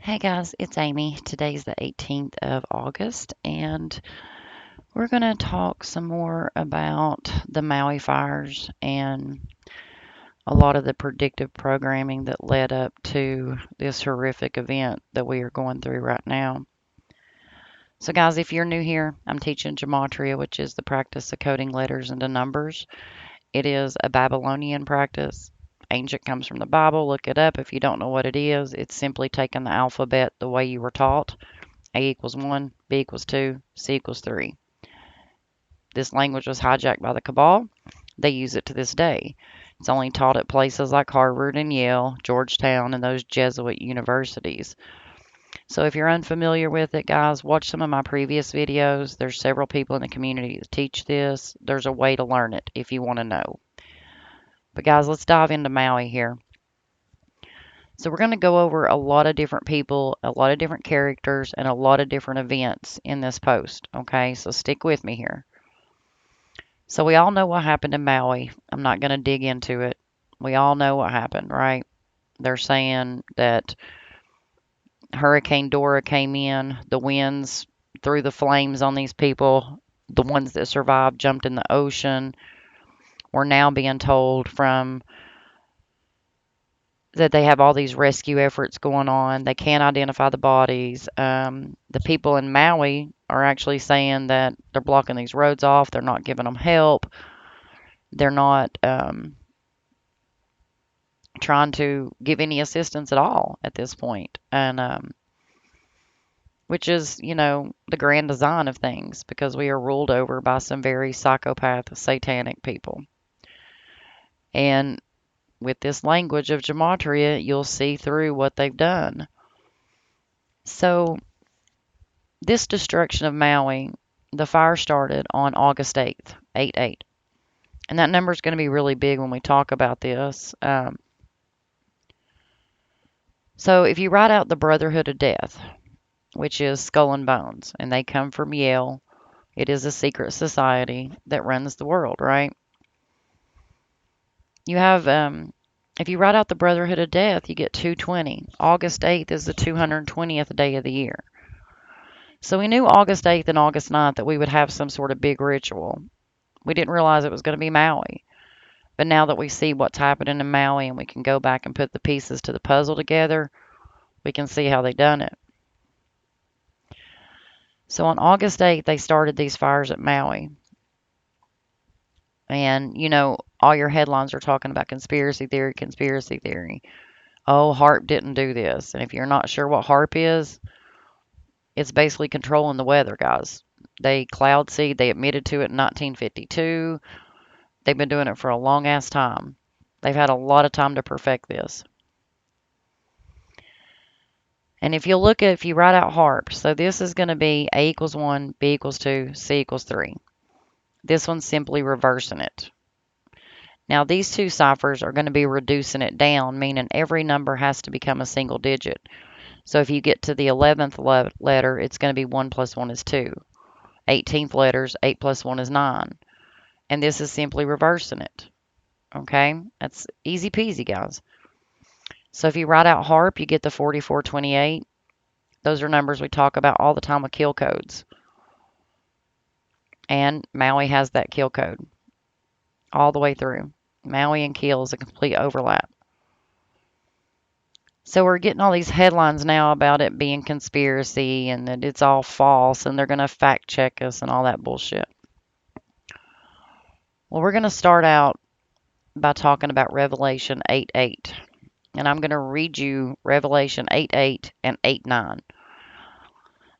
Hey guys, it's Amy. Today's the 18th of August, and we're going to talk some more about the Maui fires and a lot of the predictive programming that led up to this horrific event that we are going through right now. So, guys, if you're new here, I'm teaching gematria, which is the practice of coding letters into numbers. It is a Babylonian practice. Ancient comes from the Bible. Look it up if you don't know what it is. It's simply taking the alphabet the way you were taught. A equals 1, B equals 2, C equals 3. This language was hijacked by the cabal. They use it to this day. It's only taught at places like Harvard and Yale, Georgetown, and those Jesuit universities. So if you're unfamiliar with it, guys, watch some of my previous videos. There's several people in the community that teach this. There's a way to learn it if you want to know. But guys, let's dive into Maui here. So we're going to go over a lot of different people, a lot of different characters, and a lot of different events in this post. Okay, so stick with me here. So we all know what happened in Maui. I'm not going to dig into it. We all know what happened, right? They're saying that Hurricane Dora came in, the winds threw the flames on these people. The ones that survived jumped in the ocean. We're now being told from that they have all these rescue efforts going on. They can't identify the bodies. The people in Maui are actually saying that they're blocking these roads off. They're not giving them help. They're not trying to give any assistance at all at this point. And which is, the grand design of things because we are ruled over by some very psychopath, satanic people. And with this language of gematria, you'll see through what they've done. So this destruction of Maui, the fire started on August 8th, 8/8. And that number is going to be really big when we talk about this. So if you write out the Brotherhood of Death, which is Skull and Bones, and they come from Yale, it is a secret society that runs the world, right? You have, if you write out the Brotherhood of Death, you get 220. August 8th is the 220th day of the year. So we knew August 8th and August 9th that we would have some sort of big ritual. We didn't realize it was going to be Maui. But now that we see what's happening in Maui and we can go back and put the pieces to the puzzle together, we can see how they done it. So on August 8th, they started these fires at Maui. And, all your headlines are talking about conspiracy theory, conspiracy theory. Oh, HARP didn't do this. And if you're not sure what HARP is, it's basically controlling the weather, guys. They cloud seed, they admitted to it in 1952. They've been doing it for a long ass time. They've had a lot of time to perfect this. And if you write out HARP, so this is going to be A equals 1, B equals 2, C equals 3. This one's simply reversing it. Now, these two ciphers are going to be reducing it down, meaning every number has to become a single digit. So if you get to the 11th letter, it's going to be 1 plus 1 is 2. 18th letters, 8 plus 1 is 9. And this is simply reversing it. Okay? That's easy peasy, guys. So if you write out HARP, you get the 4428. Those are numbers we talk about all the time with kill codes. And Maui has that kill code all the way through. Maui and kill is a complete overlap. So we're getting all these headlines now about it being conspiracy and that it's all false and they're going to fact check us and all that bullshit. Well, we're going to start out by talking about Revelation 8:8. And I'm going to read you Revelation 8:8 and 8:9.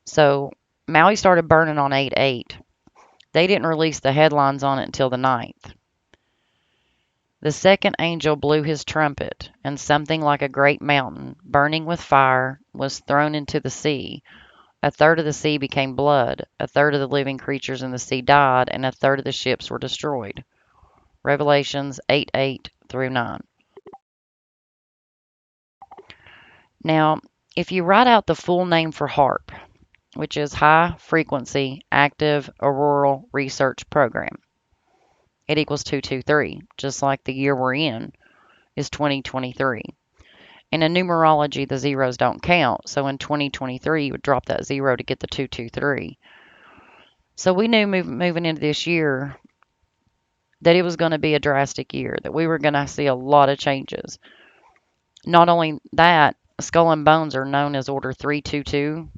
So Maui started burning on 8:8. They didn't release the headlines on it until the 9th. The second angel blew his trumpet, and something like a great mountain, burning with fire, was thrown into the sea. A third of the sea became blood, a third of the living creatures in the sea died, and a third of the ships were destroyed. Revelations 8:8 through 9. Now, if you write out the full name for HARP, which is High Frequency Active Auroral Research Program, it equals 223, just like the year we're in is 2023. And in numerology, the zeros don't count. So in 2023, you would drop that zero to get the 223. So we knew moving into this year that it was going to be a drastic year, that we were going to see a lot of changes. Not only that, Skull and Bones are known as Order 322,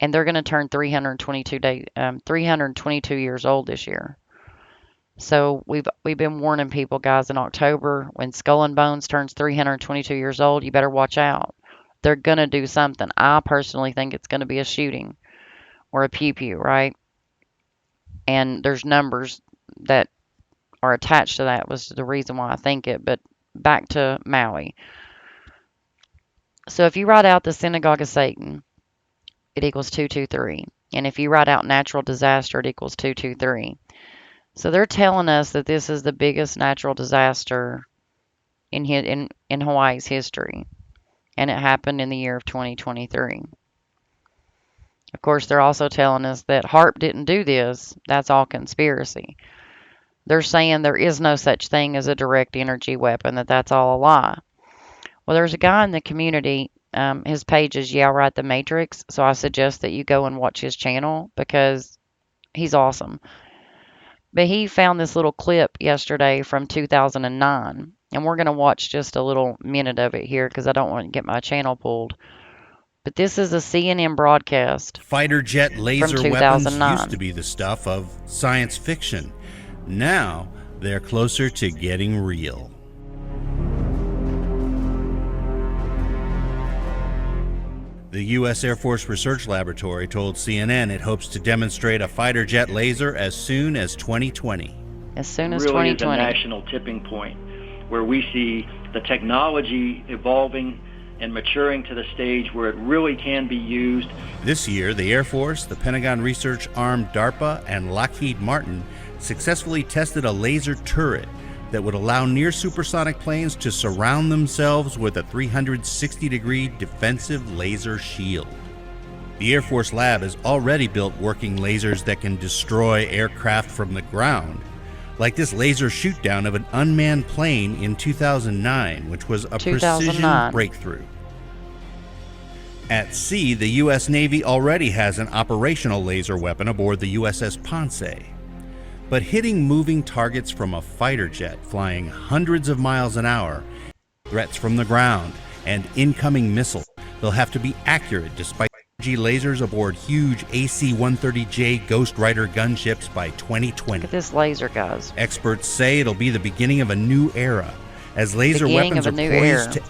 and they're going to turn 322 years old this year. So we've been warning people, guys, in October when Skull and Bones turns 322 years old, you better watch out. They're going to do something. I personally think it's going to be a shooting or a pew pew, right? And there's numbers that are attached to that was the reason why I think it. But back to Maui. So if you write out the synagogue of Satan, it equals 223. And if you write out natural disaster, it equals 223. So they're telling us that this is the biggest natural disaster in Hawaii's history, and it happened in the year of 2023. Of course, they're also telling us that HAARP didn't do this. That's all conspiracy. They're saying there is no such thing as a direct energy weapon, that's all a lie. Well, there's a guy in the community, his page is Yeah, Right the Matrix, so I suggest that you go and watch his channel because he's awesome. But he found this little clip yesterday from 2009, and we're going to watch just a little minute of it here because I don't want to get my channel pulled. But this is a CNN broadcast Fighter jet laser from weapons 2009. used to be the stuff of science fiction. Now they're closer to getting real. The U.S. Air Force Research Laboratory told CNN it hopes to demonstrate a fighter jet laser as soon as 2020. As soon as really 2020. is a national tipping point where we see the technology evolving and maturing to the stage where it really can be used. This year, the Air Force, the Pentagon research arm DARPA, and Lockheed Martin successfully tested a laser turret that would allow near supersonic planes to surround themselves with a 360-degree defensive laser shield. The Air Force Lab has already built working lasers that can destroy aircraft from the ground, like this laser shootdown of an unmanned plane in 2009, which was a precision breakthrough. At sea, the U.S. Navy already has an operational laser weapon aboard the USS Ponce. But hitting moving targets from a fighter jet flying hundreds of miles an hour, threats from the ground, and incoming missiles, they'll have to be accurate despite energy lasers aboard huge AC-130J Ghost Rider gunships by 2020. Look at this laser, guys. Experts say it'll be the beginning of a new era, as laser weapons are poised to...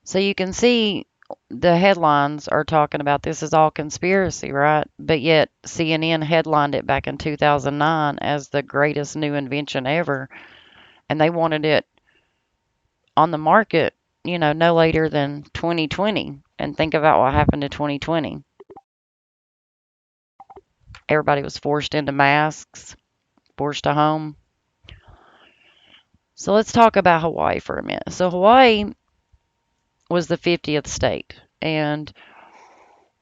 So you can see the headlines are talking about this is all conspiracy, right? But yet CNN headlined it back in 2009 as the greatest new invention ever. And they wanted it on the market, no later than 2020. And think about what happened to 2020. Everybody was forced into masks, forced to home. So let's talk about Hawaii for a minute. So Hawaii was the 50th state, and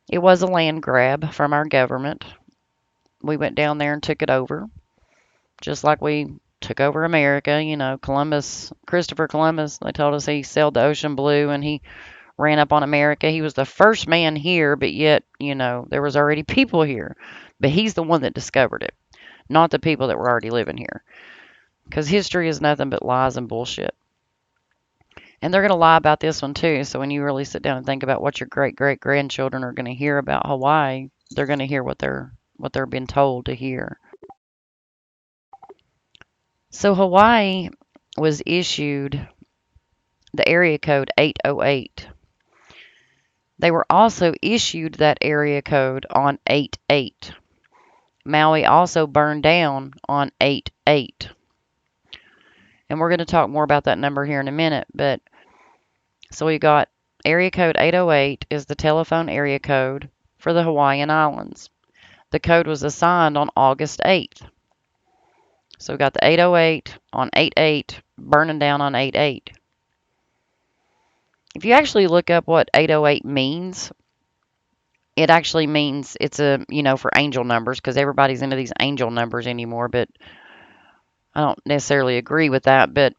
it was a land grab from our government. We went down there and took it over, just like we took over America. Christopher Columbus, they told us he sailed the ocean blue and he ran up on America. He was the first man here, but yet, there was already people here. But he's the one that discovered it, not the people that were already living here. Because history is nothing but lies and bullshit. And they're going to lie about this one too. So when you really sit down and think about what your great-great-grandchildren are going to hear about Hawaii, they're going to hear what they're being told to hear. So Hawaii was issued the area code 808. They were also issued that area code on 8/8. Maui also burned down on 8/8. And we're going to talk more about that number here in a minute. But so we got area code 808 is the telephone area code for the Hawaiian Islands. The code was assigned on August 8th. So we got the 808 on 8/8, burning down on 8/8. If you actually look up what 808 means, it actually means it's for angel numbers, because everybody's into these angel numbers anymore, but I don't necessarily agree with that. But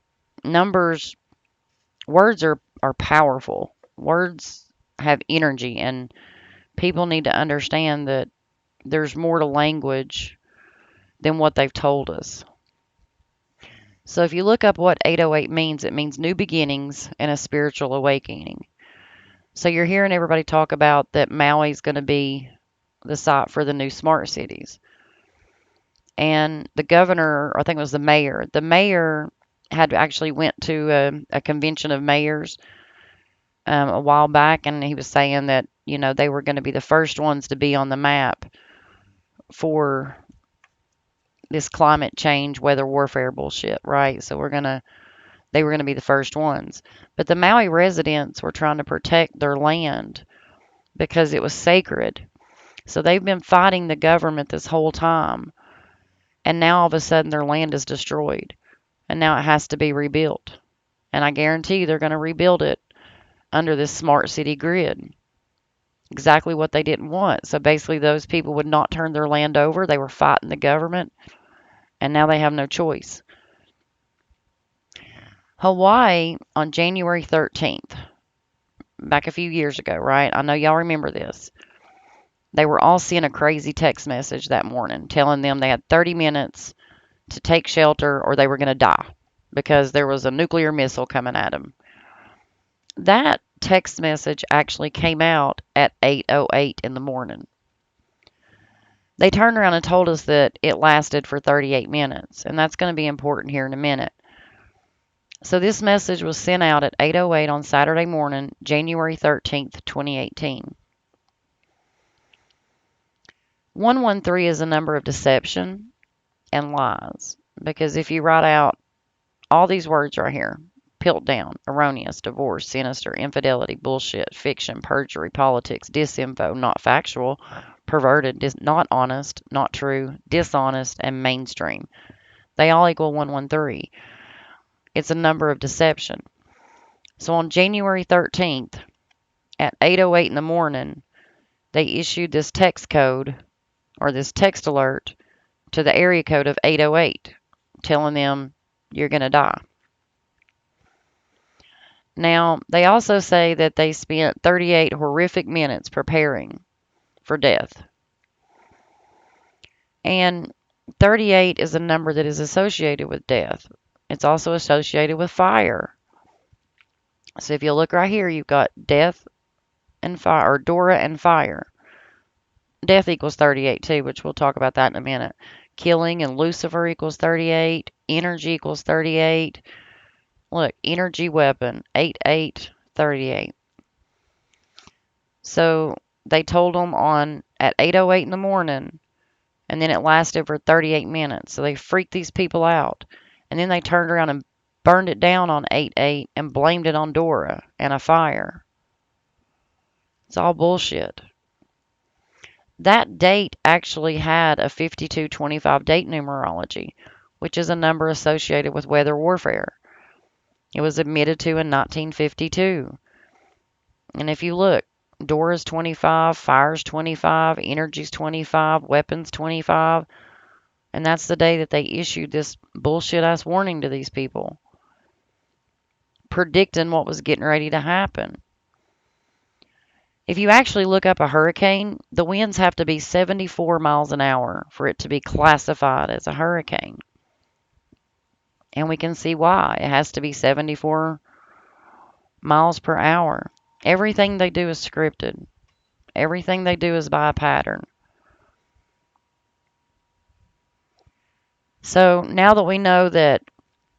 numbers Words are powerful. Words have energy, and people need to understand that there's more to language than what they've told us. So if you look up what 808 means, it means new beginnings and a spiritual awakening. So you're hearing everybody talk about that Maui's going to be the site for the new smart cities. And the governor, or I think it was the mayor had actually went to a convention of mayors a while back, and he was saying that, they were going to be the first ones to be on the map for this climate change, weather warfare bullshit, right? So they were going to be the first ones. But the Maui residents were trying to protect their land because it was sacred. So they've been fighting the government this whole time. And now all of a sudden their land is destroyed. And now it has to be rebuilt. And I guarantee you they're going to rebuild it under this smart city grid. Exactly what they didn't want. So basically, those people would not turn their land over. They were fighting the government. And now they have no choice. Hawaii on January 13th, back a few years ago, right? I know y'all remember this. They were all seeing a crazy text message that morning telling them they had 30 minutes to take shelter or they were going to die because there was a nuclear missile coming at them. That text message actually came out at 8:08 in the morning. They turned around and told us that it lasted for 38 minutes, and that's going to be important here in a minute. So this message was sent out at 8:08 on Saturday morning, January 13th, 2018. 113 is a number of deception and lies, because if you write out all these words right here: Piltdown, erroneous, divorce, sinister, infidelity, bullshit, fiction, perjury, politics, disinfo, not factual, perverted, not honest, not true, dishonest, and mainstream. They all equal 113. It's a number of deception. So on January 13th at 8:08 in the morning, they issued this text code or this text alert to the area code of 808 telling them you're going to die. Now, they also say that they spent 38 horrific minutes preparing for death. And 38 is a number that is associated with death. It's also associated with fire. So if you look right here, you've got death and fire, or Dora and fire. Death equals 38 too, which we'll talk about that in a minute. Killing and Lucifer equals 38. Energy equals 38. Look, energy weapon, 8838. So they told them at 8:08 in the morning, and then it lasted for 38 minutes. So they freaked these people out. And then they turned around and burned it down on 8:08 and blamed it on Dora and a fire. It's all bullshit. That date actually had a 5225 date numerology, which is a number associated with weather warfare. It was admitted to in 1952. And if you look, Dora's 25, fire's 25, energy's 25, weapons 25. And that's the day that they issued this bullshit ass warning to these people, predicting what was getting ready to happen. If you actually look up a hurricane, the winds have to be 74 miles an hour for it to be classified as a hurricane. And we can see why. It has to be 74 miles per hour. Everything they do is scripted. Everything they do is by a pattern. So now that we know that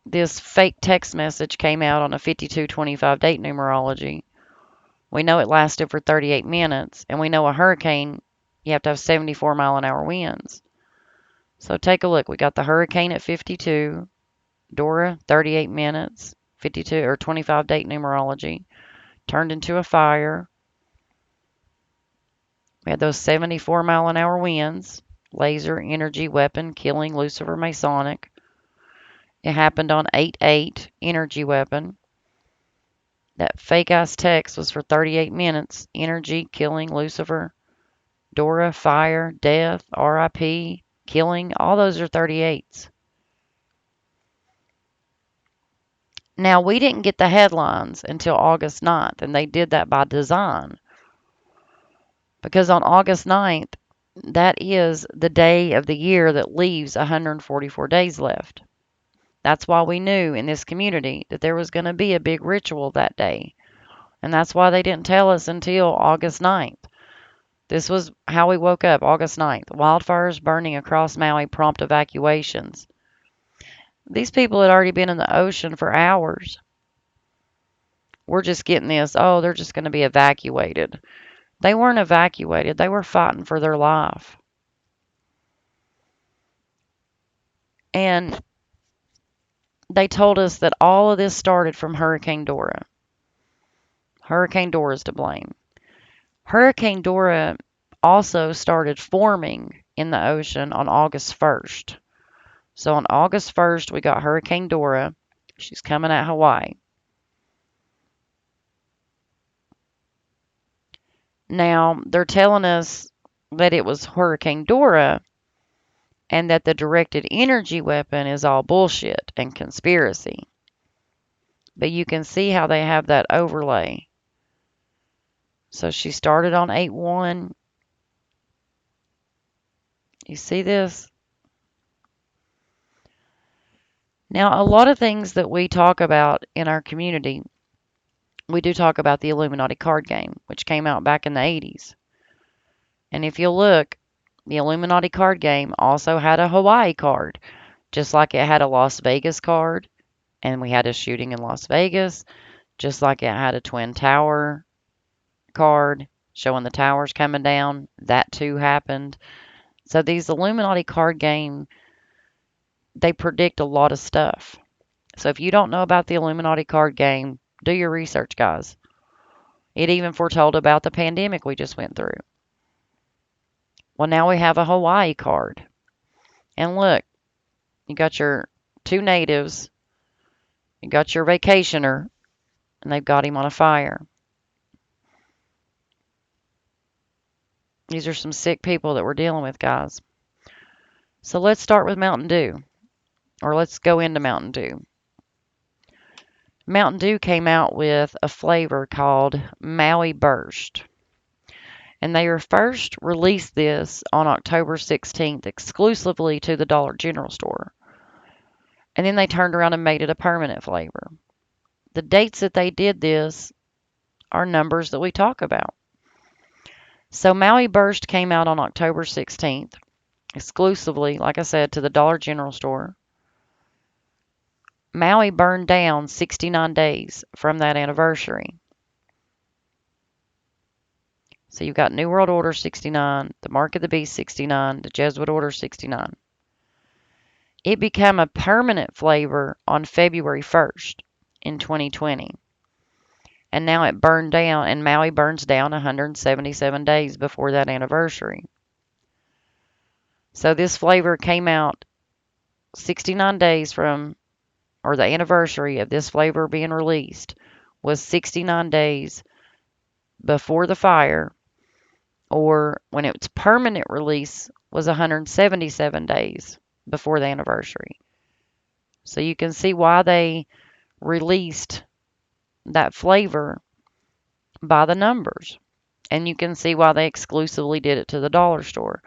this fake text message came out on a 5225 date numerology, we know it lasted for 38 minutes, and we know a hurricane, you have to have 74 mile an hour winds. So take a look. We got the hurricane at 52, Dora 38 minutes, 52 or 25 date numerology, turned into a fire. We had those 74 mile an hour winds, laser, energy, weapon, killing, Lucifer, Masonic. It happened on 8/8, energy weapon. That fake ass text was for 38 minutes, energy, killing, Lucifer, Dora, fire, death, RIP, killing. All those are 38s. Now, we didn't get the headlines until August 9th, and they did that by design because on August 9th, that is the day of the year that leaves 144 days left. That's why we knew in this community that there was going to be a big ritual that day. And that's why they didn't tell us until August 9th. This was how we woke up August 9th. Wildfires burning across Maui prompt evacuations. These people had already been in the ocean for hours. We're just getting this, oh, they're just going to be evacuated. They weren't evacuated, they were fighting for their life. And they told us that all of this started from Hurricane Dora. Hurricane Dora is to blame. Hurricane Dora also started forming in the ocean on August 1st. So on August 1st, we got Hurricane Dora. She's coming at Hawaii. Now, they're telling us that it was Hurricane Dora and that the directed energy weapon is all bullshit and conspiracy. But you can see how they have that overlay. So she started on 8/1. You see this? Now, a lot of things that we talk about in our community, we do talk about the Illuminati card game, which came out back in the 80s. And if you look, the Illuminati card game also had a Hawaii card, just like it had a Las Vegas card, and we had a shooting in Las Vegas, just like it had a Twin Tower card showing the towers coming down. That too happened. So these Illuminati card game, they predict a lot of stuff. So if you don't know about the Illuminati card game, do your research, guys. It even foretold about the pandemic we just went through. Well, now we have a Hawaii card. And look, you got your two natives, you got your vacationer, and they've got him on a fire. These are some sick people that we're dealing with, guys. So let's start with Mountain Dew, or let's go into Mountain Dew. Mountain Dew came out with a flavor called Maui Burst. And they were first released this on October 16th exclusively to the Dollar General store. And then they turned around and made it a permanent flavor. The dates that they did this are numbers that we talk about. So Maui Burst came out on October 16th, exclusively, like I said, to the Dollar General store. Maui burned down 69 days from that anniversary. So you've got New World Order 69, the Mark of the Beast 69, the Jesuit Order 69. It became a permanent flavor on February 1st in 2020. And now it burned down, and Maui burns down 177 days before that anniversary. So this flavor came out 69 days from, or the anniversary of this flavor being released was 69 days before the fire, or when its permanent release was 177 days before the anniversary. So you can see why they released that flavor by the numbers. And you can see why they exclusively did it to the dollar store.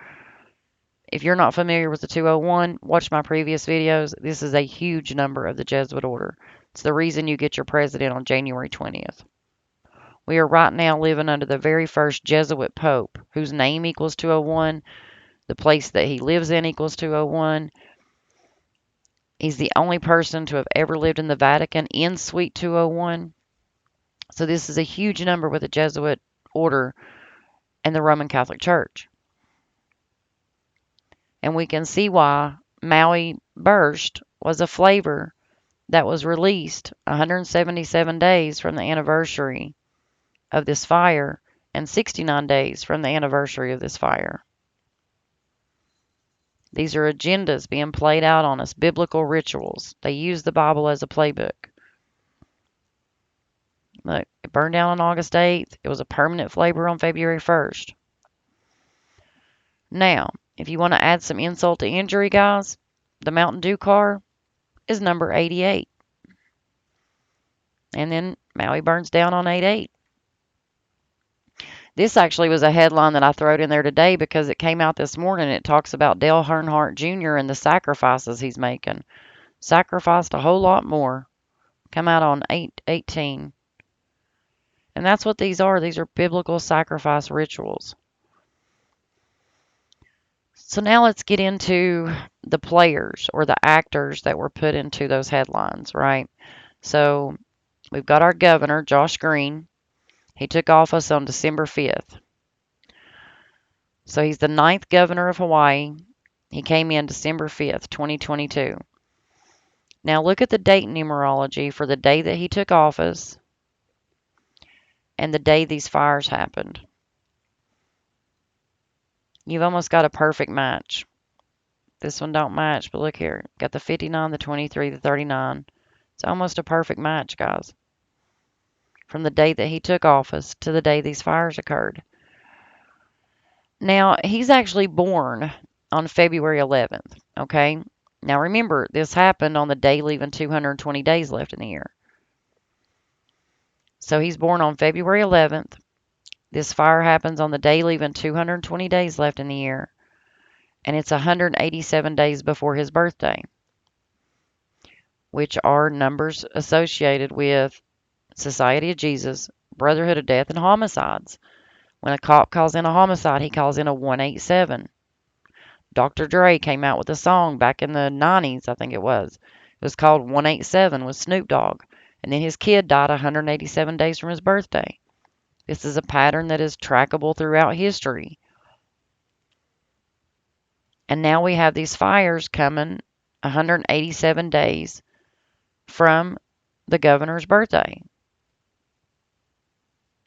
If you're not familiar with the 201, watch my previous videos. This is a huge number of the Jesuit order. It's the reason you get your president on January 20th. We are right now living under the very first Jesuit Pope, whose name equals 201. The place that he lives in equals 201. He's the only person to have ever lived in the Vatican in Suite 201. So this is a huge number with the Jesuit order and the Roman Catholic Church. And we can see why Maui Burst was a flavor that was released 177 days from the anniversary of this fire and 69 days from the anniversary of this fire. These are agendas being played out on us, biblical rituals. They use the Bible as a playbook. Look, it burned down on August 8th. It was a permanent flavor on February 1st. Now, if you want to add some insult to injury, guys, the Mountain Dew car is number 88. And then Maui burns down on 8/8. This actually was a headline that I throwed in there today because it came out this morning. It talks about Dale Earnhardt Jr. and the sacrifices he's making. Sacrificed a whole lot more. Come out on 8/18. And that's what these are. These are biblical sacrifice rituals. So now let's get into the players or the actors that were put into those headlines, right? So we've got our governor, Josh Green. He took office on December 5th. So he's the ninth governor of Hawaii. He came in December 5th, 2022. Now look at the date numerology for the day that he took office and the day these fires happened. You've almost got a perfect match. This one don't match, but look here. Got the 59, the 23, the 39. It's almost a perfect match, guys. From the day that he took office to the day these fires occurred. Now, he's actually born on February 11th, okay? Now remember, this happened on the day leaving 220 days left in the year. So he's born on February 11th. This fire happens on the day leaving 220 days left in the year. And it's 187 days before his birthday, which are numbers associated with Society of Jesus, Brotherhood of Death, and homicides. When a cop calls in a homicide, he calls in a 187. Dr. Dre came out with a song back in the 90s, I think it was. It was called 187 with Snoop Dogg. And then his kid died 187 days from his birthday. This is a pattern that is trackable throughout history. And now we have these fires coming 187 days from the governor's birthday,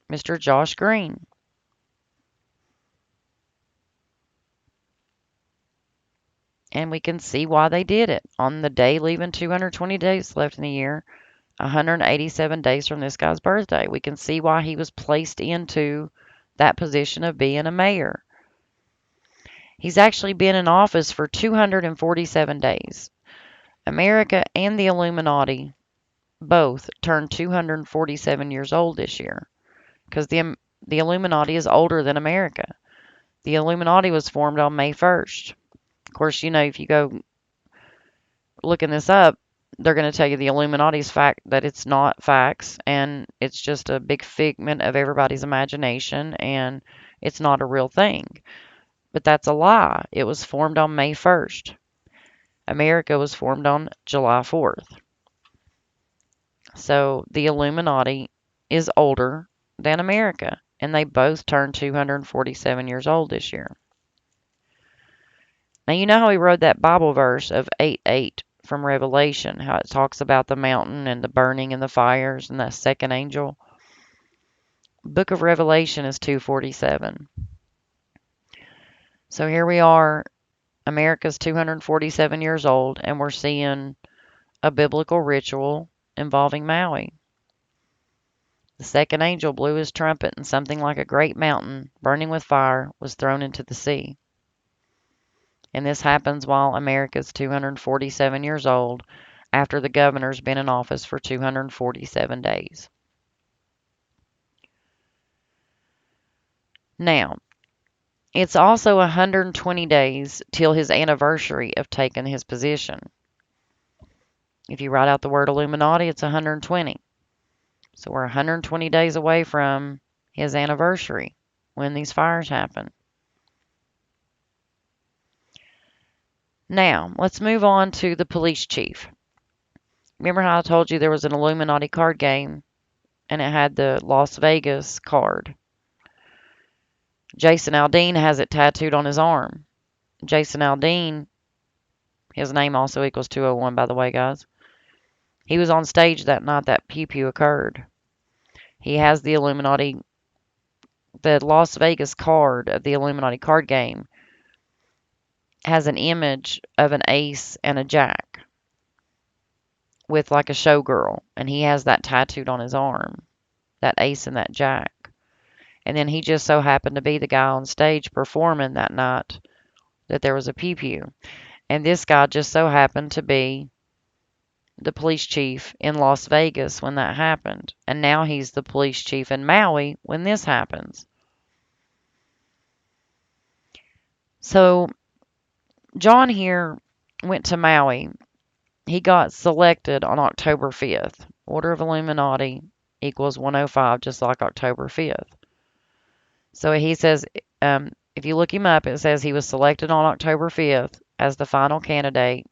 Mr. Josh Green. And we can see why they did it. On the day leaving 220 days left in the year, 187 days from this guy's birthday, we can see why he was placed into that position of being a mayor. He's actually been in office for 247 days. America and the Illuminati both turned 247 years old this year because the Illuminati is older than America. The Illuminati was formed on May 1st. Of course, you know, if you go looking this up, they're going to tell you the Illuminati's fact that it's not facts and it's just a big figment of everybody's imagination and it's not a real thing. But that's a lie. It was formed on May 1st. America was formed on July 4th. So the Illuminati is older than America, and they both turned 247 years old this year. Now, you know how we wrote that Bible verse of 8:8 from Revelation, how it talks about the mountain and the burning and the fires and that second angel? Book of Revelation is 247. So here we are, America's 247 years old, and we're seeing a biblical ritual involving Maui. The second angel blew his trumpet, and something like a great mountain, burning with fire, was thrown into the sea. And this happens while America's 247 years old, after the governor's been in office for 247 days. Now, it's also 120 days till his anniversary of taking his position. If you write out the word Illuminati, it's 120. So we're 120 days away from his anniversary when these fires happen. Now, let's move on to the police chief. Remember how I told you there was an Illuminati card game and it had the Las Vegas card? Jason Aldean has it tattooed on his arm. Jason Aldean, his name also equals 201, by the way, guys. He was on stage that night that pew pew occurred. He has the Illuminati, the Las Vegas card of the Illuminati card game has an image of an ace and a jack with like a showgirl, and he has that tattooed on his arm, that ace and that jack. And then he just so happened to be the guy on stage performing that night that there was a pew pew. And this guy just so happened to be the police chief in Las Vegas when that happened, and now he's the police chief in Maui when this happens. So John here went to Maui. He got selected on October 5th. Order of Illuminati equals 105, just like October 5th. So he says, if you look him up, it says he was selected on October 5th as the final candidate.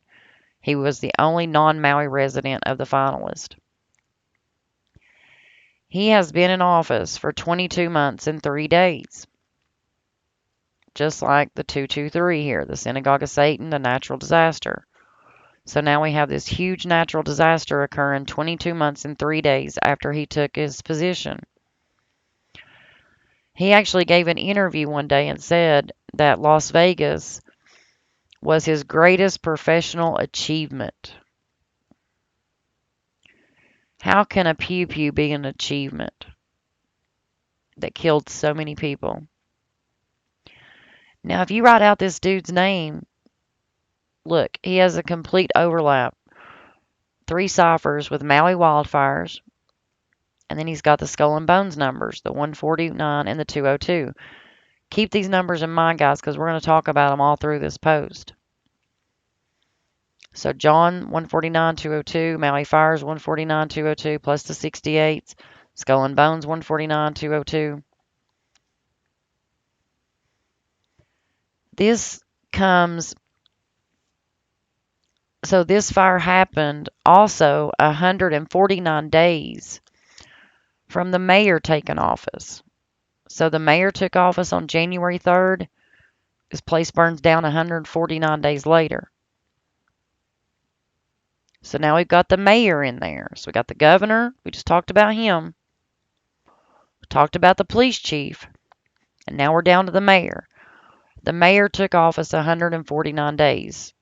He was the only non-Maui resident of the finalist. He has been in office for 22 months and 3 days, just like the 223 here, the synagogue of Satan, the natural disaster. So now we have this huge natural disaster occurring 22 months and 3 days after he took his position. He actually gave an interview one day and said that Las Vegas was his greatest professional achievement. How can a pew pew be an achievement that killed so many people? Now, if you write out this dude's name, look, he has a complete overlap. 3 ciphers with Maui wildfires, and then he's got the skull and bones numbers, the 149 and the 202. Keep these numbers in mind, guys, because we're going to talk about them all through this post. So John 149, 202, Maui fires 149, 202, plus the 68s, skull and bones 149, 202. This comes, so this fire happened also 149 days from the mayor taking office. So the mayor took office on January 3rd. His place burns down 149 days later. So now we've got the mayor in there. So we got the governor. We just talked about him. We talked about the police chief. And now we're down to the mayor. The mayor took office 149 days.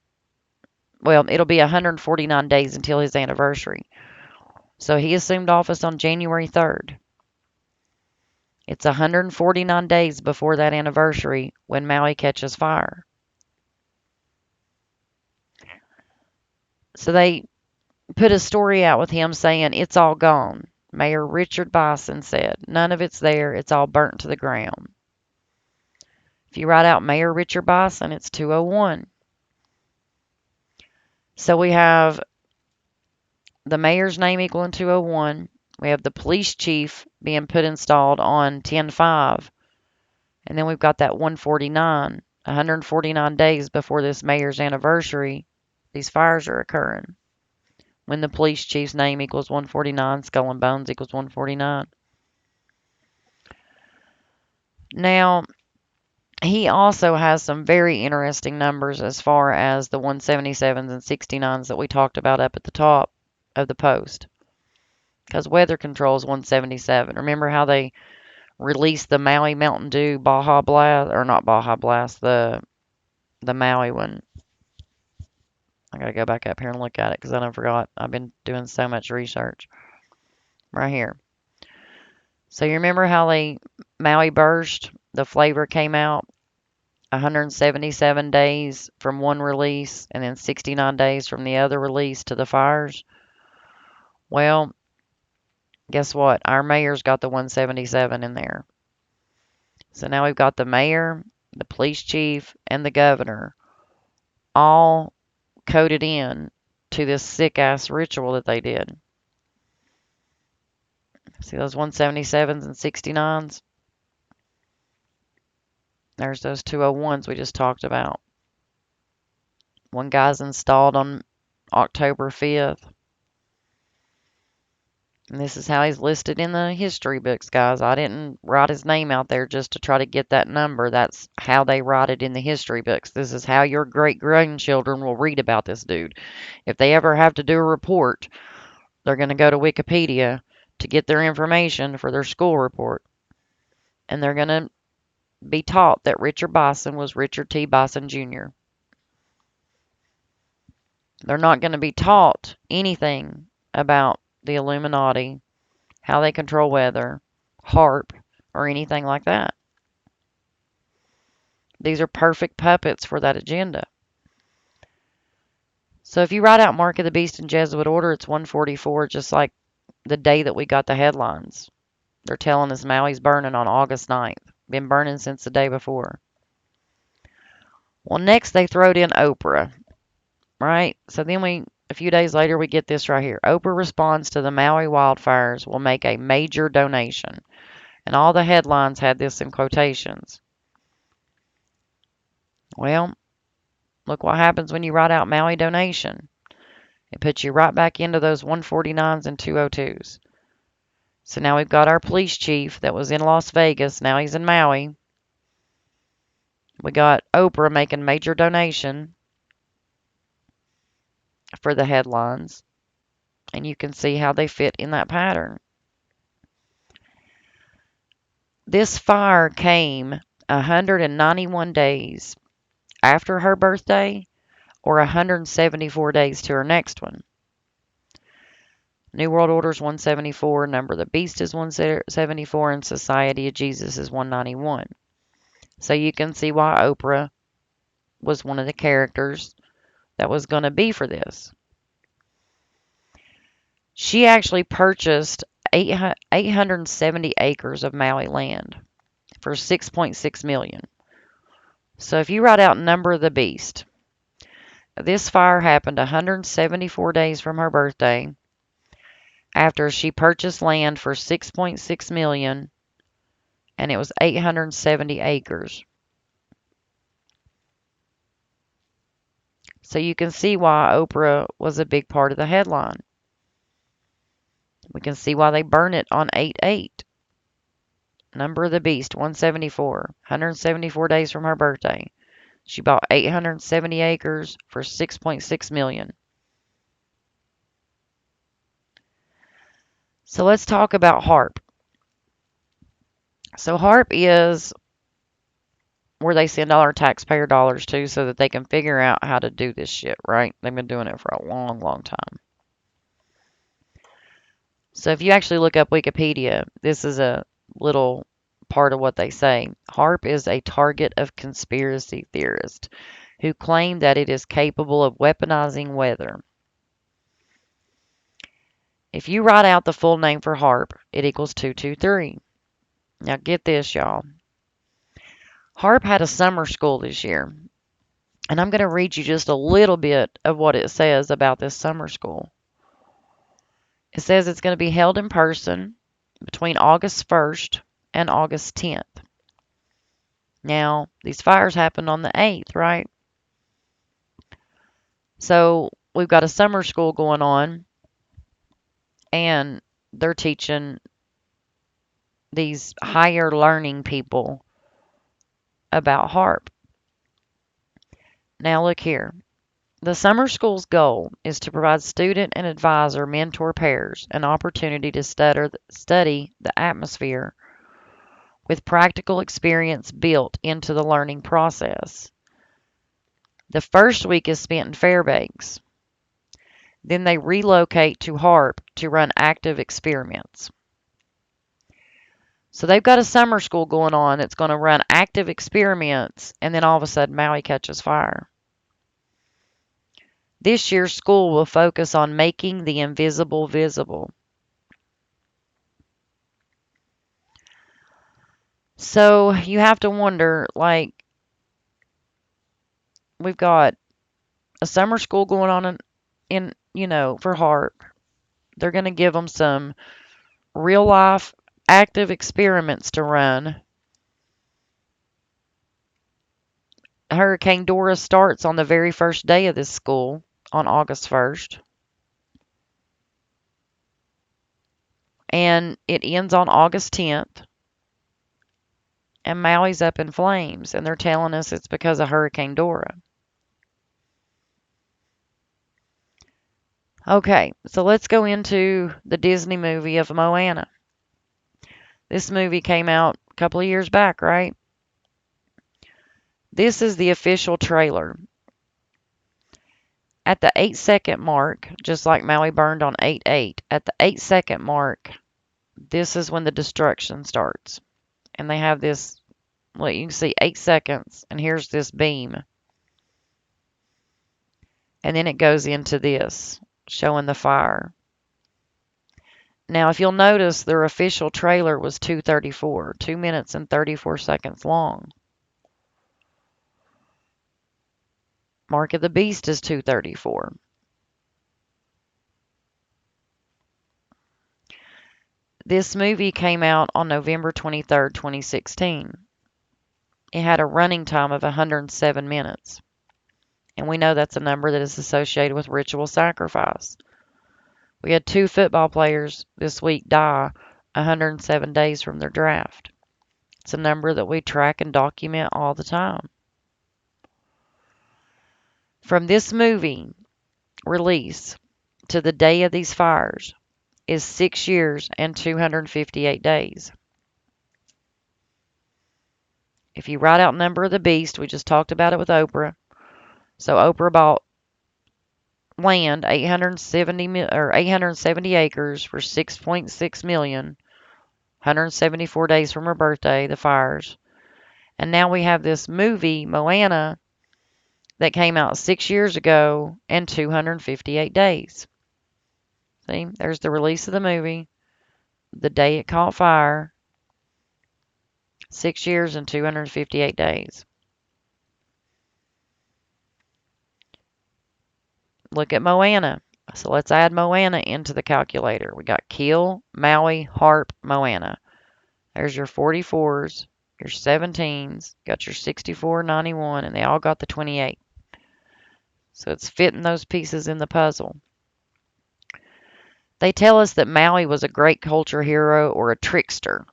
Well, it'll be 149 days until his anniversary. So he assumed office on January 3rd. It's 149 days before that anniversary when Maui catches fire. So they put a story out with him saying it's all gone. Mayor Richard Bison said, none of it's there. It's all burnt to the ground. If you write out Mayor Richard Bison, it's 201. So we have the mayor's name equaling 201. We have the police chief being put installed on 10/5. And then we've got that 149, 149 days before this mayor's anniversary, these fires are occurring. When the police chief's name equals 149, skull and bones equals 149. Now, he also has some very interesting numbers as far as the 177s and 69s that we talked about up at the top of the post. Because weather control is 177. Remember how they released the Maui Mountain Dew Baja Blast, or not Baja Blast, the Maui one. I gotta go back up here and look at it because I done forgot. I've been doing so much research. Right here. So you remember how Maui burst, the flavor came out 177 days from one release and then 69 days from the other release to the fires? Well, guess what? Our mayor's got the 177 in there. So now we've got the mayor, the police chief, and the governor all coded in to this sick-ass ritual that they did. See those 177s and 69s? There's those 201s we just talked about. One guy's installed on October 5th. And this is how he's listed in the history books, guys. I didn't write his name out there just to try to get that number. That's how they write it in the history books. This is how your great-grandchildren will read about this dude. If they ever have to do a report, they're going to go to Wikipedia to get their information for their school report. And they're going to be taught that Richard Bison was Richard T. Bison Jr. They're not going to be taught anything about the Illuminati, how they control weather, HARP, or anything like that. These are perfect puppets for that agenda. So if you write out Mark of the Beast in Jesuit order, it's 144, just like the day that we got the headlines. They're telling us Maui's burning on August 9th. Been burning since the day before. Well, next they throwed in Oprah, right? So then a few days later, we get this right here. Oprah responds to the Maui wildfires, will make a major donation. And all the headlines had this in quotations. Well, look what happens when you write out Maui donation. It puts you right back into those 149s and 202s. So now we've got our police chief that was in Las Vegas. Now he's in Maui. We got Oprah making major donation for the headlines. And you can see how they fit in that pattern. This fire came 191 days after her birthday or 174 days to her next one. New World Order is 174, Number of the Beast is 174, and Society of Jesus is 191. So you can see why Oprah was one of the characters that was going to be for this. She actually purchased 870 acres of Maui land for 6.6 million. So if you write out Number of the Beast, this fire happened 174 days from her birthday after she purchased land for 6.6 million and it was 870 acres. So you can see why Oprah was a big part of the headline. We can see why they burn it on 8/8. Number of the Beast, 174. 174 days from her birthday. She bought 870 acres for 6.6 million. So let's talk about HARP. So HARP is where they send all our taxpayer dollars to so that they can figure out how to do this shit, right? They've been doing it for a long, long time. So if you actually look up Wikipedia, this is a little part of what they say. HARP is a target of conspiracy theorists who claim that it is capable of weaponizing weather. If you write out the full name for HARP, it equals 223. Now get this, y'all. HARP had a summer school this year. And I'm going to read you just a little bit of what it says about this summer school. It says it's going to be held in person between August 1st and August 10th. Now, these fires happened on the 8th, right? So we've got a summer school going on, and they're teaching these higher learning people about HARP. Now, look here. The summer school's goal is to provide student and advisor mentor pairs an opportunity to study the atmosphere with practical experience built into the learning process. The first week is spent in Fairbanks. Then they relocate to HARP to run active experiments. So they've got a summer school going on that's going to run active experiments, and then all of a sudden Maui catches fire. This year's school will focus on making the invisible visible. So you have to wonder, like, we've got a summer school going on in for HARP. They're going to give them some real life active experiments to run. Hurricane Dora starts on the very first day of this school on August 1st. And it ends on August 10th. And Maui's up in flames. And they're telling us it's because of Hurricane Dora. Okay, so let's go into the Disney movie of Moana. This movie came out a couple of years back, right? This is the official trailer. At the 8-second mark, just like Maui burned on 8/8, at the 8-second mark, this is when the destruction starts. And they have this, well, you can see 8 seconds, and here's this beam. And then it goes into this, showing the fire. Now, if you'll notice, their official trailer was 2:34, 2 minutes and 34 seconds long. Mark of the Beast is 2:34. This movie came out on November 23rd, 2016. It had a running time of 107 minutes. And we know that's a number that is associated with ritual sacrifice. We had 2 football players this week die 107 days from their draft. It's a number that we track and document all the time. From this movie release to the day of these fires is 6 years and 258 days. If you write out Number of the Beast, we just talked about it with Oprah. So Oprah bought land, 870 acres for 6.6 million, 174 days from her birthday, the fires. And now we have this movie, Moana, that came out 6 years ago and 258 days. See, there's the release of the movie, the day it caught fire, 6 years and 258 days. Look at Moana. So let's add Moana into the calculator. We got Kill, Maui, Harp, Moana. There's your 44s, your 17s, got your 64, 91, and they all got the 28. So it's fitting those pieces in the puzzle. They tell us that Maui was a great culture hero or a trickster.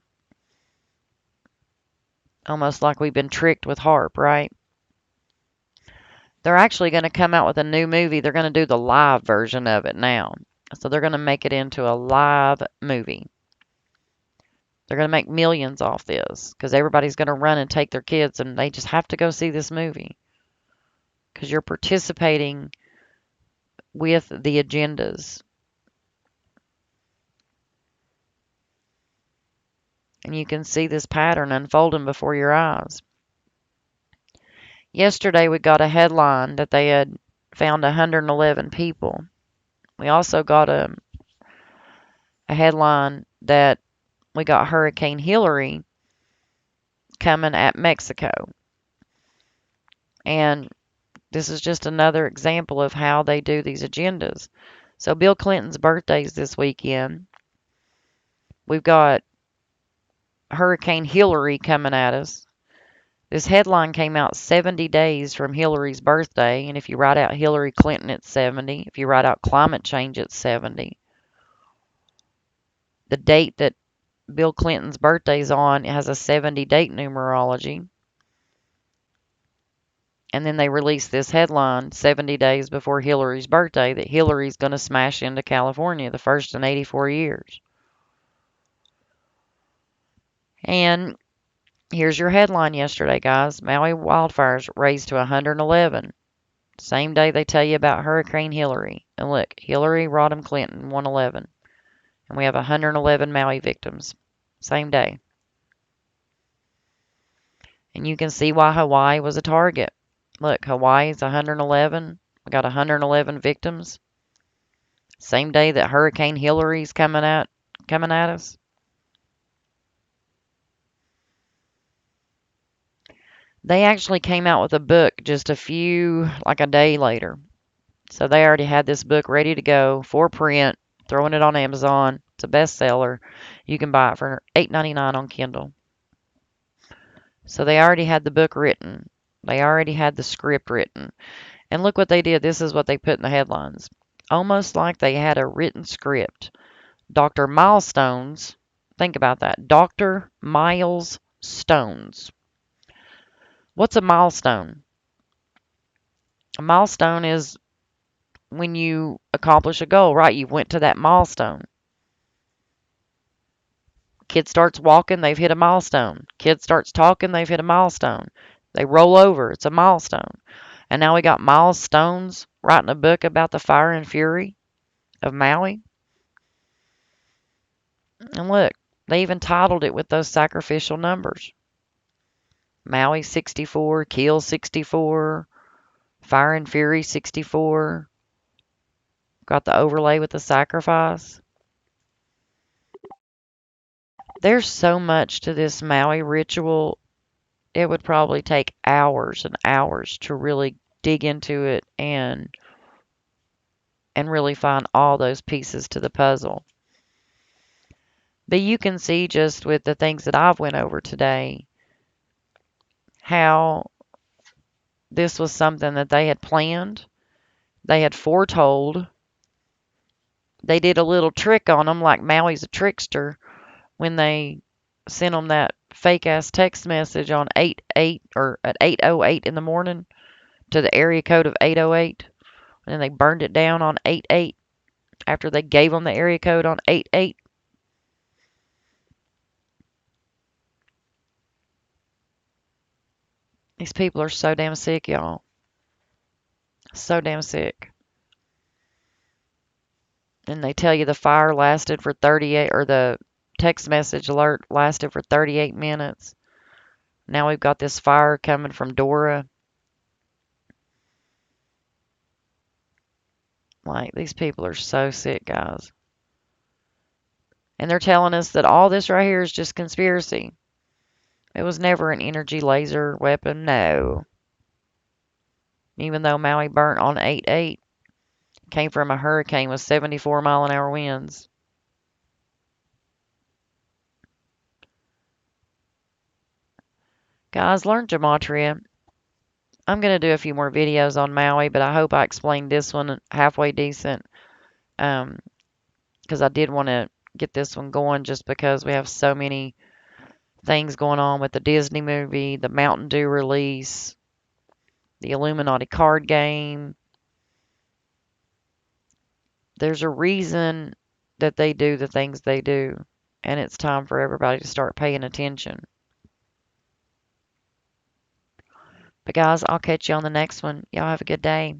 Almost like we've been tricked with Harp, right? They're actually going to come out with a new movie. They're going to do the live version of it now. So they're going to make it into a live movie. They're going to make millions off this because everybody's going to run and take their kids and they just have to go see this movie because you're participating with the agendas. And you can see this pattern unfolding before your eyes. Yesterday we got a headline that they had found 111 people. We also got a headline that we got Hurricane Hillary coming at Mexico. And this is just another example of how they do these agendas. So Bill Clinton's birthday is this weekend. We've got Hurricane Hillary coming at us. This headline came out 70 days from Hillary's birthday, and if you write out Hillary Clinton, it's 70. If you write out climate change, it's 70. The date that Bill Clinton's birthday is on, it has a 70 date numerology. And then they released this headline 70 days before Hillary's birthday that Hillary's going to smash into California, the first in 84 years. And here's your headline yesterday, guys. Maui wildfires raised to 111. Same day they tell you about Hurricane Hillary. And look, Hillary Rodham Clinton, 111. And we have 111 Maui victims. Same day. And you can see why Hawaii was a target. Look, Hawaii's 111. We got 111 victims. Same day that Hurricane Hillary's coming at us. They actually came out with a book just like a day later. So they already had this book ready to go for print, throwing it on Amazon. It's a bestseller. You can buy it for $8.99 on Kindle. So they already had the book written. They already had the script written. And look what they did. This is what they put in the headlines. Almost like they had a written script. Dr. Milestones. Think about that. Dr. Miles Stones. What's a milestone? A milestone is when you accomplish a goal, right? You went to that milestone. Kid starts walking, they've hit a milestone. Kid starts talking, they've hit a milestone. They roll over, it's a milestone. And now we got milestones writing a book about the fire and fury of Maui. And look, they even titled it with those sacrificial numbers. Maui 64, Kill 64, Fire and Fury 64. Got the overlay with the sacrifice. There's so much to this Maui ritual. It would probably take hours and hours to really dig into it and really find all those pieces to the puzzle. But you can see just with the things that I've went over today how this was something that they had planned, they had foretold. They did a little trick on them like Maui's a trickster when they sent them that fake ass text message on 8/8 or at 8:08 in the morning to the area code of 808, and then they burned it down on 8/8 after they gave them the area code on 8/8. These people are so damn sick, y'all. So damn sick. And they tell you the fire lasted for 38, or the text message alert lasted for 38 minutes. Now we've got this fire coming from Dora. Like, these people are so sick, guys. And they're telling us that all this right here is just conspiracy. It was never an energy laser weapon, no. Even though Maui burnt on 8/8, came from a hurricane with 74-mile-an-hour winds. Guys, learn gematria. I'm going to do a few more videos on Maui, but I hope I explained this one halfway decent. Because I did want to get this one going just because we have so many things going on with the Disney movie, the Mountain Dew release, the Illuminati card game. There's a reason that they do the things they do, and it's time for everybody to start paying attention. But guys, I'll catch you on the next one. Y'all have a good day.